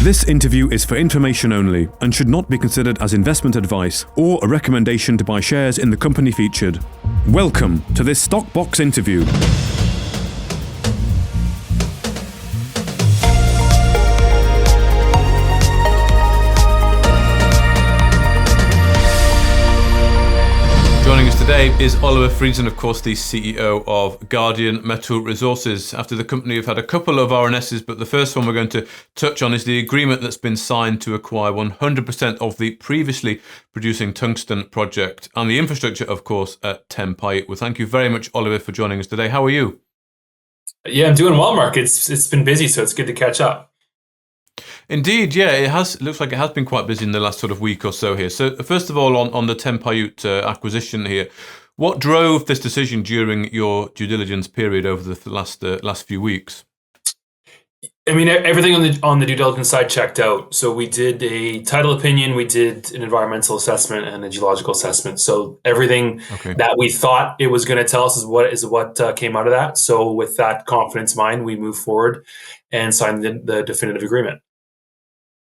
This interview is for information only and should not be considered as investment advice or a recommendation to buy shares in the company featured. Welcome to this Stock Box interview. Joining us today is Oliver Friesen, of course, the CEO of Guardian Metal Resources. After the company have had a couple of RNSs, but the first one we're going to touch on is the agreement that's been signed to acquire 100% of the previously producing tungsten project and the infrastructure, of course, at Tempiute. Well, thank you very much, Oliver, for joining us today. How are you? Yeah, I'm doing well, Mark. It's been busy, so it's good to catch up. Indeed, yeah, it looks like it has been quite busy in the last sort of week or so here. So first of all, on the Tempiute acquisition here, what drove this decision during your due diligence period over the last few weeks? I mean, everything on the due diligence side checked out. So we did a title opinion, we did an environmental assessment, and a geological assessment. So everything that we thought it was going to tell us is what came out of that. So with that confidence in mind, we moved forward and signed the definitive agreement.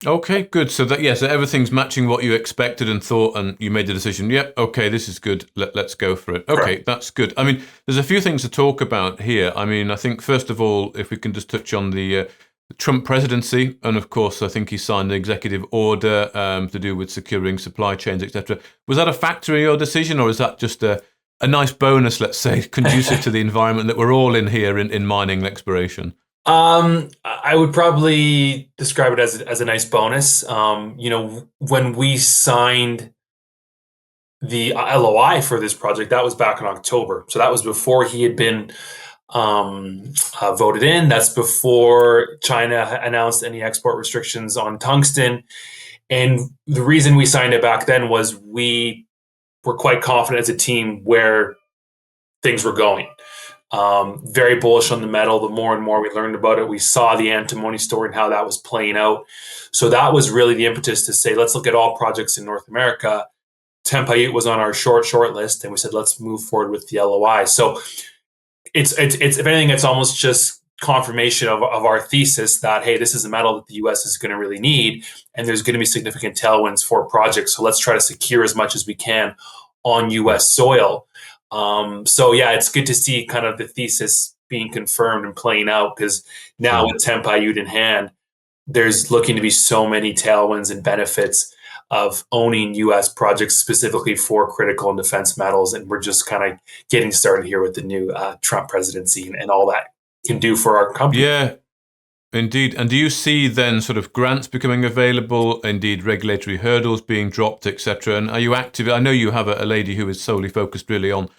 Okay, good. So everything's matching what you expected and thought, and you made the decision. Yep, okay, this is good. Let's go for it. Okay, Correct. That's good. I mean, there's a few things to talk about here. I mean, I think first of all, if we can just touch on the Trump presidency, and of course, I think he signed an executive order to do with securing supply chains, etc. Was that a factor in your decision, or is that just a nice bonus, let's say, conducive to the environment that we're all in here in mining and exploration? I would probably describe it as a nice bonus. When we signed the LOI for this project, that was back in October. So that was before he had been voted in. That's before China announced any export restrictions on tungsten. And the reason we signed it back then was we were quite confident as a team where things were going. Very bullish on the metal. The more and more we learned about it, we saw the antimony story and how that was playing out. So that was really the impetus to say, let's look at all projects in North America. Tempiute was on our short list, and we said, let's move forward with the LOI. So it's if anything, it's almost just confirmation of our thesis that, hey, this is a metal that the U.S. is going to really need, and there's going to be significant tailwinds for projects. So let's try to secure as much as we can on U.S. soil. So yeah, it's good to see kind of the thesis being confirmed and playing out, because now with Tempiute in hand, there's looking to be so many tailwinds and benefits of owning U.S. projects specifically for critical and defense metals. And we're just kind of getting started here with the new Trump presidency and all that can do for our company. Yeah. Indeed. And do you see then sort of grants becoming available, indeed regulatory hurdles being dropped, etc.? And are you active? I know you have a lady who is solely focused really on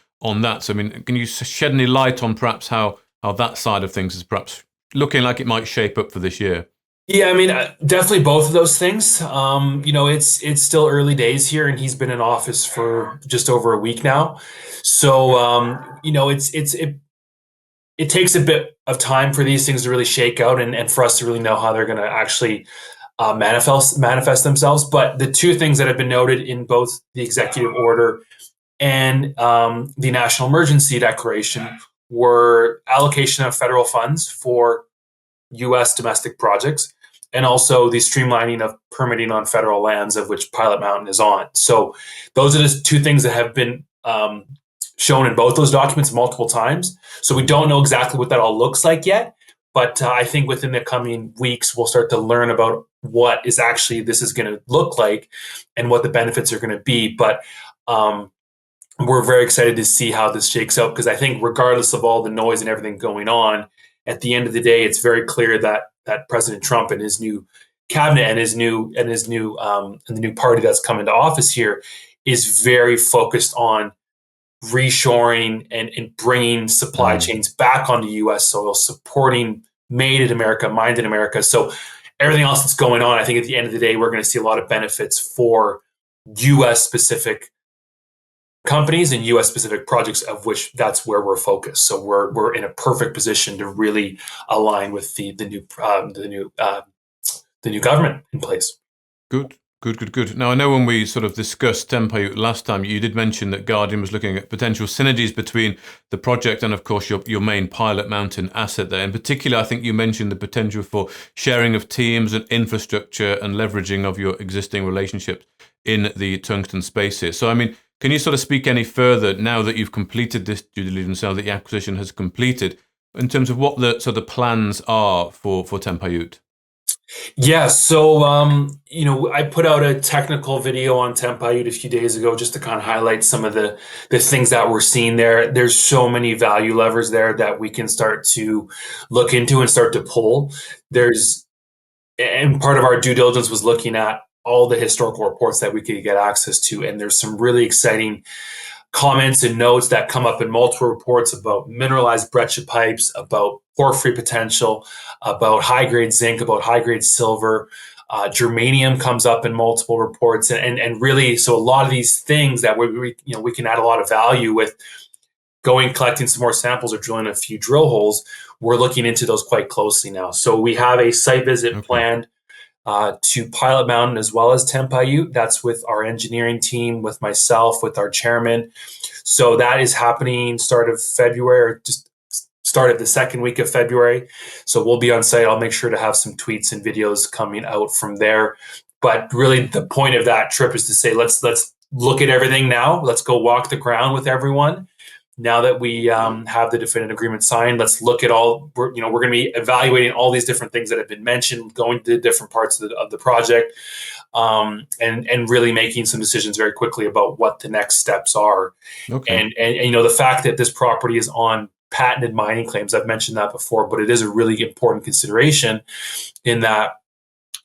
that. So, I mean, can you shed any light on perhaps how that side of things is perhaps looking like it might shape up for this year? Yeah, I mean, definitely both of those things. It's still early days here, and he's been in office for just over a week now. So, it takes a bit of time for these things to really shake out and for us to really know how they're going to actually manifest themselves. But the two things that have been noted in both the executive order and the national emergency declaration were allocation of federal funds for U.S. domestic projects, and also the streamlining of permitting on federal lands, of which Pilot Mountain is on. So those are the two things that have been shown in both those documents multiple times. So we don't know exactly what that all looks like yet, but I think within the coming weeks, we'll start to learn about what is actually this is going to look like and what the benefits are going to be. But we're very excited to see how this shakes out, because I think regardless of all the noise and everything going on, at the end of the day, it's very clear that President Trump and his new cabinet and the new party that's come into office here is very focused on reshoring and bringing supply chains back onto U.S. soil, supporting made in America, mined in America. So everything else that's going on, I think at the end of the day, we're going to see a lot of benefits for U.S. specific companies and U.S. specific projects, of which that's where we're focused. So we're in a perfect position to really align with the new government in place. Good. Good. Now, I know when we sort of discussed Tempiute last time, you did mention that Guardian was looking at potential synergies between the project and, of course, your main Pilot Mountain asset there. In particular, I think you mentioned the potential for sharing of teams and infrastructure and leveraging of your existing relationships in the tungsten space here. So, I mean, can you sort of speak any further now that you've completed this due diligence, now that the acquisition has completed, in terms of what the sort of plans are for Tempiute? Yeah, so I put out a technical video on Tempiute a few days ago just to kind of highlight some of the things that we're seeing there. There's so many value levers there that we can start to look into and start to pull. And part of our due diligence was looking at all the historical reports that we could get access to, and there's some really exciting comments and notes that come up in multiple reports about mineralized breccia pipes, about porphyry potential, about high-grade zinc, about high-grade silver. Germanium comes up in multiple reports, and really, so a lot of these things that we can add a lot of value with collecting some more samples or drilling a few drill holes. We're looking into those quite closely now. So we have a site visit planned to Pilot Mountain as well as Tempiute. That's with our engineering team, with myself, with our chairman. So that is happening start of February, or just start of the second week of February. So we'll be on site. I'll make sure to have some tweets and videos coming out from there. But really, the point of that trip is to say, let's look at everything now. Let's go walk the ground with everyone. Now that we have the definitive agreement signed, let's look at all. We're going to be evaluating all these different things that have been mentioned, going to different parts of the project, and really making some decisions very quickly about what the next steps are. Okay. And the fact that this property is on patented mining claims, I've mentioned that before, but it is a really important consideration in that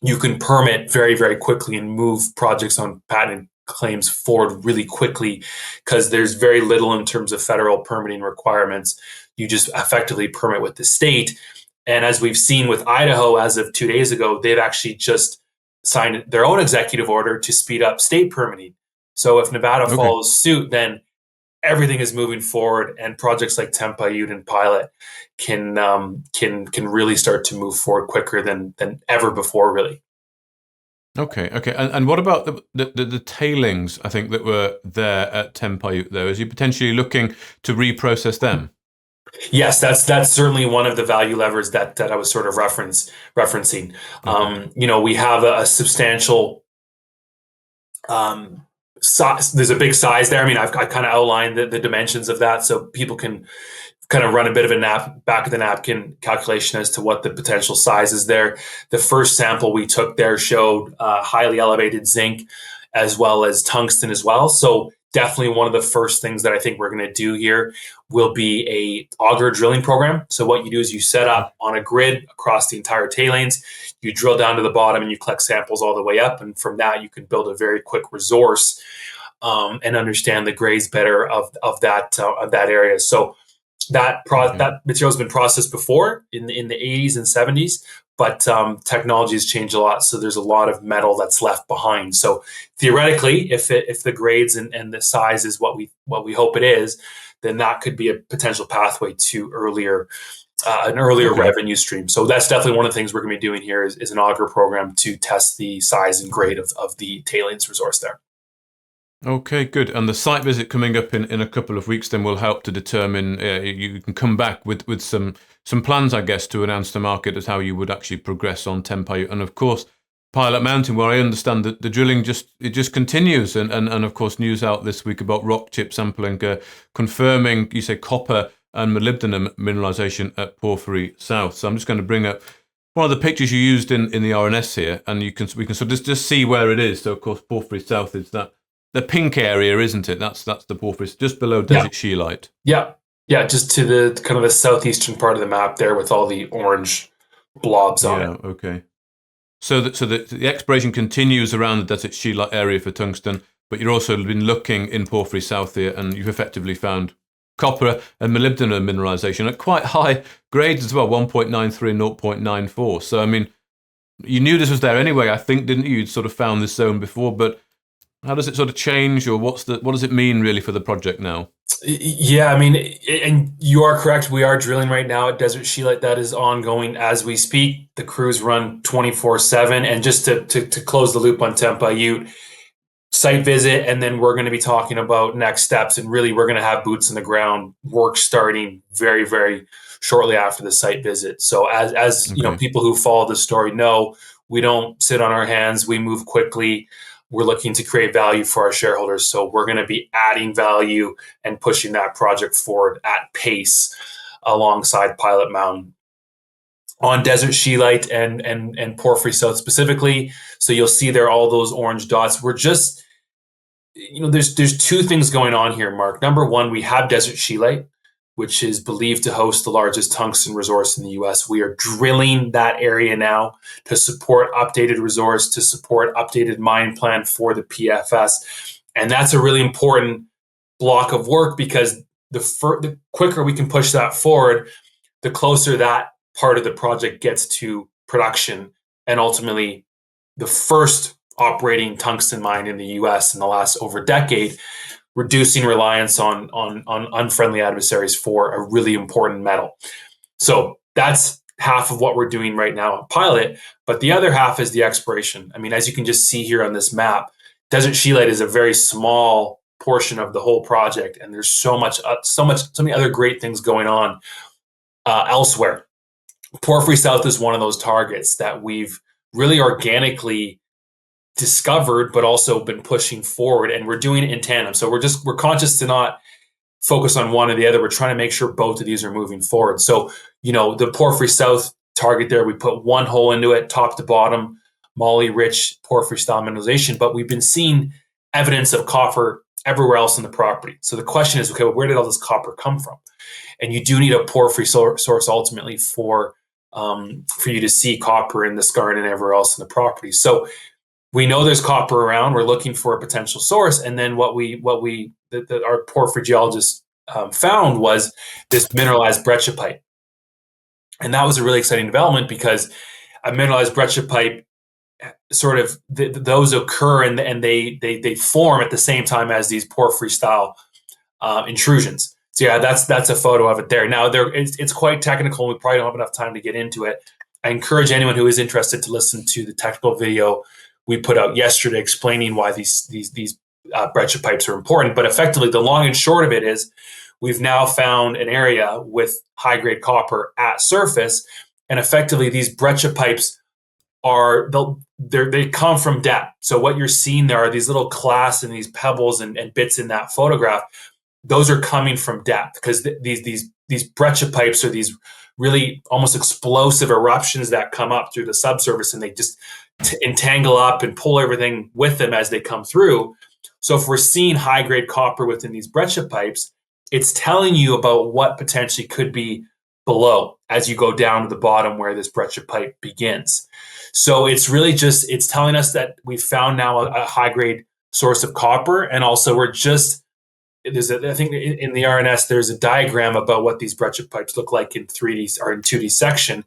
you can permit very, very quickly and move projects on patented claims forward really quickly because there's very little in terms of federal permitting requirements. You just effectively permit with the state. And as we've seen with Idaho, as of 2 days ago, they've actually just signed their own executive order to speed up state permitting. So if Nevada follows suit, then everything is moving forward, and projects like Tempiute and Pilot can really start to move forward quicker than ever before, really. Okay. And what about the tailings, I think, that were there at Tempiute, though? Is you potentially looking to reprocess them? Yes, that's certainly one of the value levers that I was sort of referencing. We have a substantial size. There's a big size there. I mean, I've kind of outlined the dimensions of that so people can kind of run a bit of a back of the napkin calculation as to what the potential size is there. The first sample we took there showed highly elevated zinc as well as tungsten as well. So definitely one of the first things that I think we're going to do here will be a auger drilling program. So what you do is you set up on a grid across the entire tailings, you drill down to the bottom and you collect samples all the way up. And from that, you can build a very quick resource and understand the grades better of that area. So that material has been processed before in the 80s and 70s, but technology has changed a lot. So there's a lot of metal that's left behind. So theoretically, if the grades and the size is what we hope it is, then that could be a potential pathway to an earlier revenue stream. So that's definitely one of the things we're going to be doing here is an auger program to test the size and grade of the tailings resource there. Okay, good. And the site visit coming up in a couple of weeks then will help to determine, you can come back with some plans, I guess, to announce to market as how you would actually progress on Tempiute. And of course, Pilot Mountain, where I understand that the drilling just continues. And of course, news out this week about rock chip sampling, confirming, you say, copper and molybdenum mineralization at Porphyry South. So I'm just going to bring up one of the pictures you used in the RNS here, and we can sort of just see where it is. So of course, Porphyry South is the pink area, isn't it? That's the Porphyry, just below Desert Scheelite. Yeah, just to the kind of the southeastern part of the map there with all the orange blobs on it. Yeah, okay. So the exploration continues around the Desert Scheelite area for tungsten, but you've also been looking in Porphyry South here, and you've effectively found copper and molybdenum mineralization at quite high grades as well, 1.93 and 0.94. So, I mean, you knew this was there anyway, I think, didn't you? You'd sort of found this zone before, but How does it sort of change, or what does it mean really for the project now? Yeah, I mean, and you are correct. We are drilling right now at Desert Scheelite. That is ongoing as we speak. The crews run 24/7. And just to close the loop on Tempiute, site visit, and then we're going to be talking about next steps. And really, we're going to have boots in the ground work starting very, very shortly after the site visit. So as you know, people who follow the story know, we don't sit on our hands. We move quickly. We're looking to create value for our shareholders. So we're going to be adding value and pushing that project forward at pace alongside Pilot Mountain on Desert Scheelite and Porphyry South specifically. So you'll see there all those orange dots. We're just, there's two things going on here, Mark. Number one, we have Desert Scheelite, which is believed to host the largest tungsten resource in the US. We are drilling that area now to support updated resource, to support updated mine plan for the PFS. And that's a really important block of work, because the quicker we can push that forward, the closer that part of the project gets to production, and ultimately the first operating tungsten mine in the US in the last over a decade, reducing reliance on unfriendly adversaries for a really important metal. So that's half of what we're doing right now at Pilot. But the other half is the exploration. I mean, as you can just see here on this map, Desert Scheelite is a very small portion of the whole project, and there's so many other great things going on elsewhere. Porphyry South is one of those targets that we've really organically discovered, but also been pushing forward, and we're doing it in tandem. So we're conscious to not focus on one or the other. We're trying to make sure both of these are moving forward. So, the Porphyry South target there, we put one hole into it, top to bottom, moly-rich porphyry style mineralization, but we've been seeing evidence of copper everywhere else in the property. So the question is, okay, well, where did all this copper come from? And you do need a porphyry source ultimately for you to see copper in the skarn and everywhere else in the property. So we know there's copper around. We're looking for a potential source, and then what our porphyry geologists found was this mineralized brecciapite, and that was a really exciting development, because a mineralized brecciapite sort of those occur and they form at the same time as these porphyry style intrusions. So yeah, that's a photo of it there. Now it's quite technical. We probably don't have enough time to get into it. I encourage anyone who is interested to listen to the technical video we put out yesterday explaining why these brecciapipes are important. But effectively, the long and short of it is, we've now found an area with high grade copper at surface, and effectively these brecciapipes they come from depth. So what you're seeing there are these little clasts and these pebbles and bits in that photograph. Those are coming from depth, because these brecciapipes are these really almost explosive eruptions that come up through the subsurface, and they just entangle up and pull everything with them as they come through. So if we're seeing high grade copper within these brecciapipes, it's telling you about what potentially could be below as you go down to the bottom where this brecciapipe begins. So it's really it's telling us that we've found now a high grade source of copper, and also I think in the RNS there's a diagram about what these brecciapipes look like in 3D or in 2D section,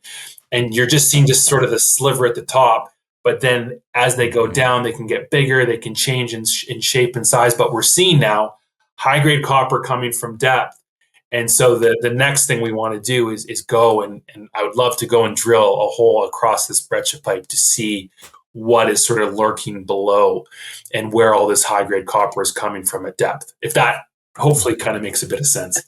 and you're just seeing just sort of the sliver at the top. But then as they go down, they can get bigger, they can change in shape and size. But we're seeing now high grade copper coming from depth. And so the next thing we want to do is go and I would love to go and drill a hole across this brecciapipe to see what is sort of lurking below and where all this high grade copper is coming from at depth. If that hopefully kind of makes a bit of sense.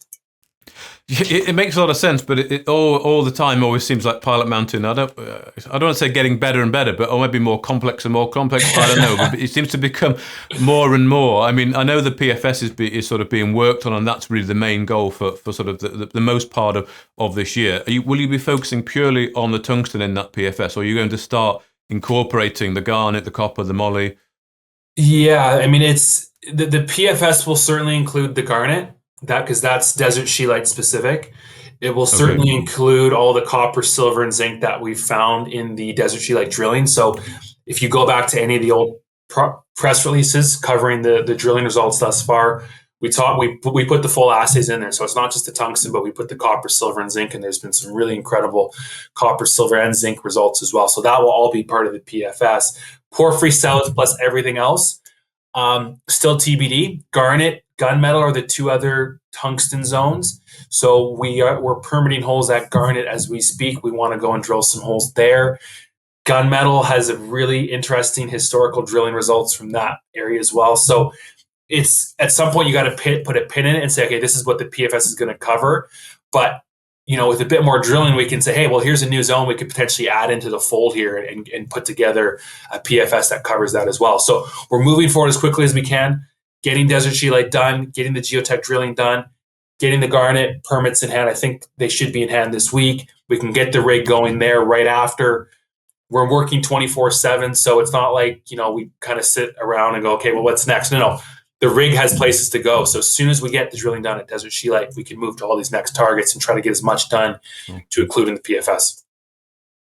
It makes a lot of sense, but it all the time always seems like Pilot Mountain. I don't want to say getting better and better, but or maybe more complex and more complex. I don't know, but it seems to become more and more. I mean, I know the PFS is sort of being worked on, and that's really the main goal for sort of the most part of this year. Will you be focusing purely on the tungsten in that PFS, or are you going to start incorporating the garnet, the copper, the moly? Yeah, I mean, it's the PFS will certainly include the garnet. Because that's Desert Scheelite specific. It will certainly include all the copper, silver, and zinc that we've found in the Desert Scheelite drilling. So if you go back to any of the old press releases covering the drilling results thus far, we put the full assays in there. So it's not just the tungsten, but we put the copper, silver, and zinc, and there's been some really incredible copper, silver, and zinc results as well. So that will all be part of the PFS. Porphyry South plus everything else Still TBD. Garnet, gunmetal are the two other tungsten zones. So we're permitting holes at Garnet as we speak. We want to go and drill some holes there. Gunmetal has a really interesting historical drilling results from that area as well. So it's at some point you got to put a pin in it and say, okay, this is what the PFS is going to cover. But with a bit more drilling, we can say, hey, well, here's a new zone we could potentially add into the fold here and put together a PFS that covers that as well. So we're moving forward as quickly as we can, getting Desert Scheelite done, getting the geotech drilling done, getting the Garnet permits in hand. I think they should be in hand this week. We can get the rig going there right after. We're working 24/7, so it's not like, we kind of sit around and go, okay, well, what's next? No. The rig has places to go. So as soon as we get the drilling done at Desert Scheelite, we can move to all these next targets and try to get as much done to include in the PFS.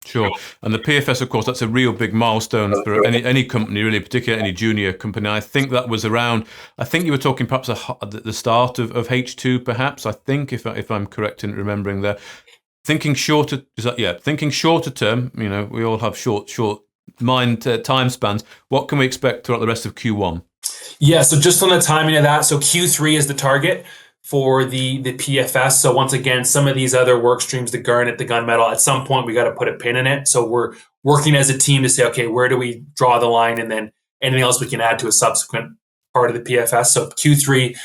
Sure. And the PFS, of course, that's a real big milestone for any company, really, particularly any junior company. I think that was around, I think you were talking perhaps at the start of H2, perhaps, I think, if I'm correct in remembering there. Thinking shorter, thinking shorter term, we all have short mind time spans. What can we expect throughout the rest of Q1? Yeah, so just on the timing of that, so Q3 is the target for the PFS. So once again, some of these other work streams, the Garnet, the gunmetal, at some point we got to put a pin in it. So we're working as a team to say, okay, where do we draw the line, and then anything else we can add to a subsequent part of the PFS. So Q3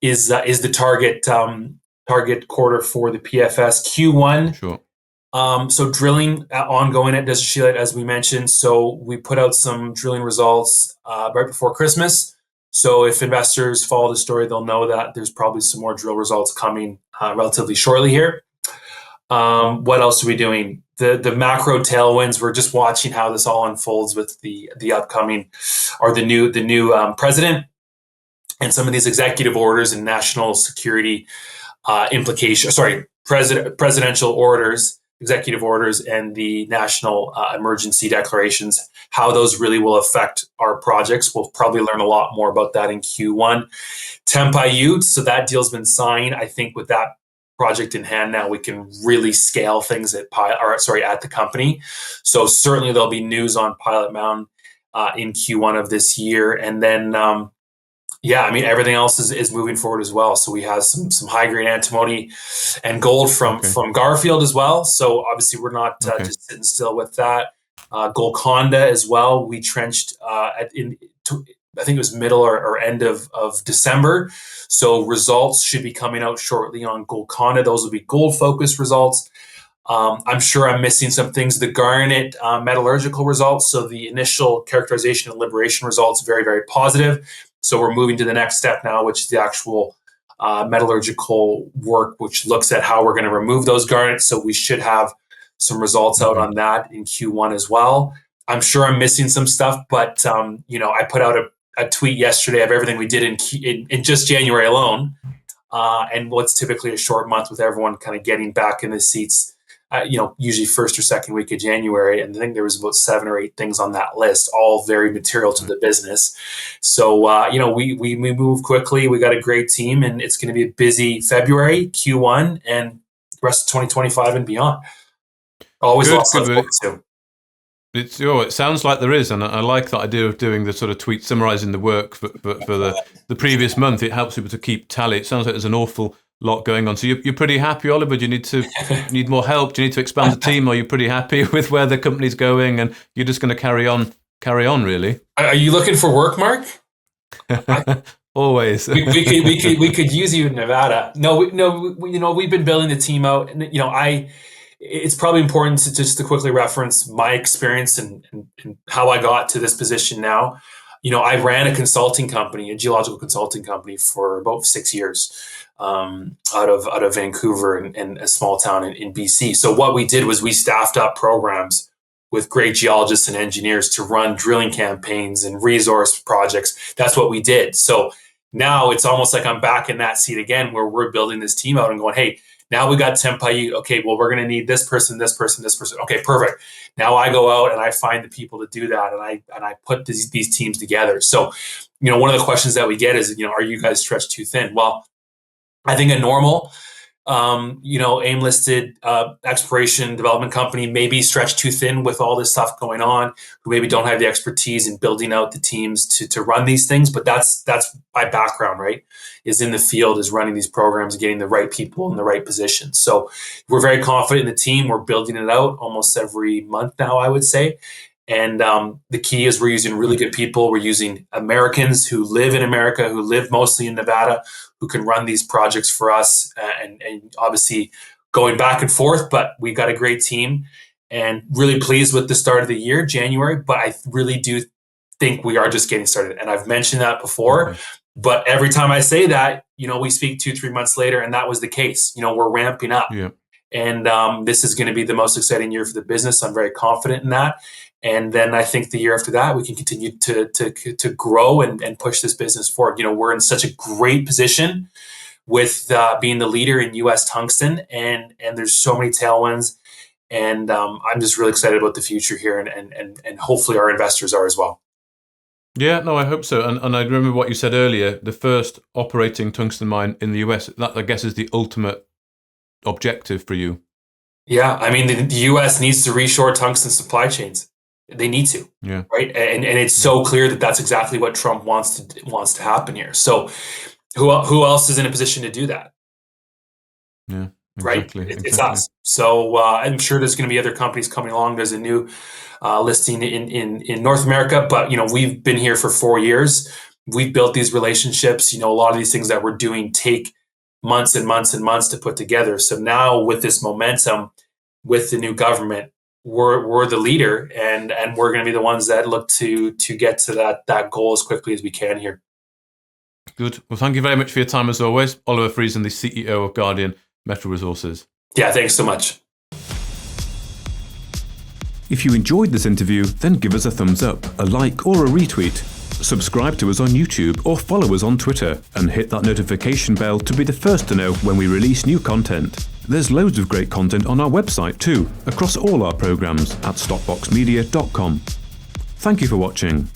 is the target quarter for the PFS. Q1. Sure. So drilling ongoing at Desert Scheelite, as we mentioned. So we put out some drilling results right before Christmas. So if investors follow the story, they'll know that there's probably some more drill results coming relatively shortly here. What else are we doing? The macro tailwinds. We're just watching how this all unfolds with the upcoming or the new president and some of these executive orders and national security implications. Presidential orders. Executive orders and the national emergency declarations, how those really will affect our projects. We'll probably learn a lot more about that in Q1. Tempiute, so that deal's been signed. I think with that project in hand now, we can really scale things at the company. So certainly there'll be news on Pilot Mountain in Q1 of this year. And then everything else is moving forward as well. So we have some high grade antimony and gold from Garfield as well. So obviously we're not just sitting still with that. Golconda as well. We trenched I think it was middle or end of December. So results should be coming out shortly on Golconda. Those will be gold focused results. I'm sure I'm missing some things. The Garnet metallurgical results. So the initial characterization and liberation results, very, very positive. So we're moving to the next step now, which is the actual metallurgical work, which looks at how we're going to remove those garnets. So we should have some results out on that in Q1 as well. I'm sure I'm missing some stuff, but I put out a tweet yesterday of everything we did in just January alone, and what's typically a short month with everyone kind of getting back in the seats. Usually first or second week of January. And I think there was about 7 or 8 things on that list, all very material to the business. So, we move quickly. We got a great team, and it's going to be a busy February, Q1, and the rest of 2025 and beyond. Always lots of work too. It sounds like there is, and I like that idea of doing the sort of tweet summarizing the work for the previous month. It helps people to keep tally. It sounds like there's an awful lot going on. So you're pretty happy, Oliver? Do you need more help? Do you need to expand the team? Are you pretty happy with where the company's going, and you're just going to carry on, really? Are you looking for work, Mark? Always. we could use you in Nevada. No, we've been building the team out, and it's probably important to quickly reference my experience and how I got to this position now. I ran a consulting company, a geological consulting company, for about 6 years out of Vancouver and a small town in BC. So what we did was we staffed up programs with great geologists and engineers to run drilling campaigns and resource projects. That's what we did. So now it's almost like I'm back in that seat again, where we're building this team out and going, hey, now we got Tempiute. Okay, well, we're going to need this person, this person, this person. Okay, perfect. Now I go out and I find the people to do that, and I put these teams together. So, one of the questions that we get is, are you guys stretched too thin? Well, I think a normal AIM-listed exploration development company, maybe stretched too thin with all this stuff going on, who maybe don't have the expertise in building out the teams to run these things. But that's my background, right? Is in the field, is running these programs, getting the right people in the right positions. So we're very confident in the team. We're building it out almost every month now, I would say. And the key is we're using really good people. We're using Americans who live in America, who live mostly in Nevada, who can run these projects for us, and obviously going back and forth, but we've got a great team and really pleased with the start of the year, January. But I really do think we are just getting started. And I've mentioned that before, but every time I say that, we speak 2-3 months later, and that was the case. We're ramping up. Yeah. And this is going to be the most exciting year for the business. I'm very confident in that. And then I think the year after that, we can continue to grow and push this business forward. We're in such a great position with being the leader in U.S. tungsten, and there's so many tailwinds. And I'm just really excited about the future here, and hopefully our investors are as well. Yeah, no, I hope so. And I remember what you said earlier, the first operating tungsten mine in the US, that I guess is the ultimate objective for you. Yeah, I mean, the U.S. needs to reshore tungsten supply chains. They need to, right? And it's so clear that that's exactly what Trump wants to happen here. So who else is in a position to do that? Yeah, exactly, right? It's us. So I'm sure there's going to be other companies coming along. There's a new listing in North America, but we've been here for 4 years. We've built these relationships. A lot of these things that we're doing take months and months and months to put together. So now with this momentum, with the new government, we're the leader, and we're going to be the ones that look to get to that goal as quickly as we can here. Good. Well, thank you very much for your time as always. Oliver Friesen, the CEO of Guardian Metal Resources. Yeah, thanks so much. If you enjoyed this interview, then give us a thumbs up, a like or a retweet. Subscribe to us on YouTube or follow us on Twitter, and hit that notification bell to be the first to know when we release new content. There's loads of great content on our website too, across all our programs at stockboxmedia.com. Thank you for watching.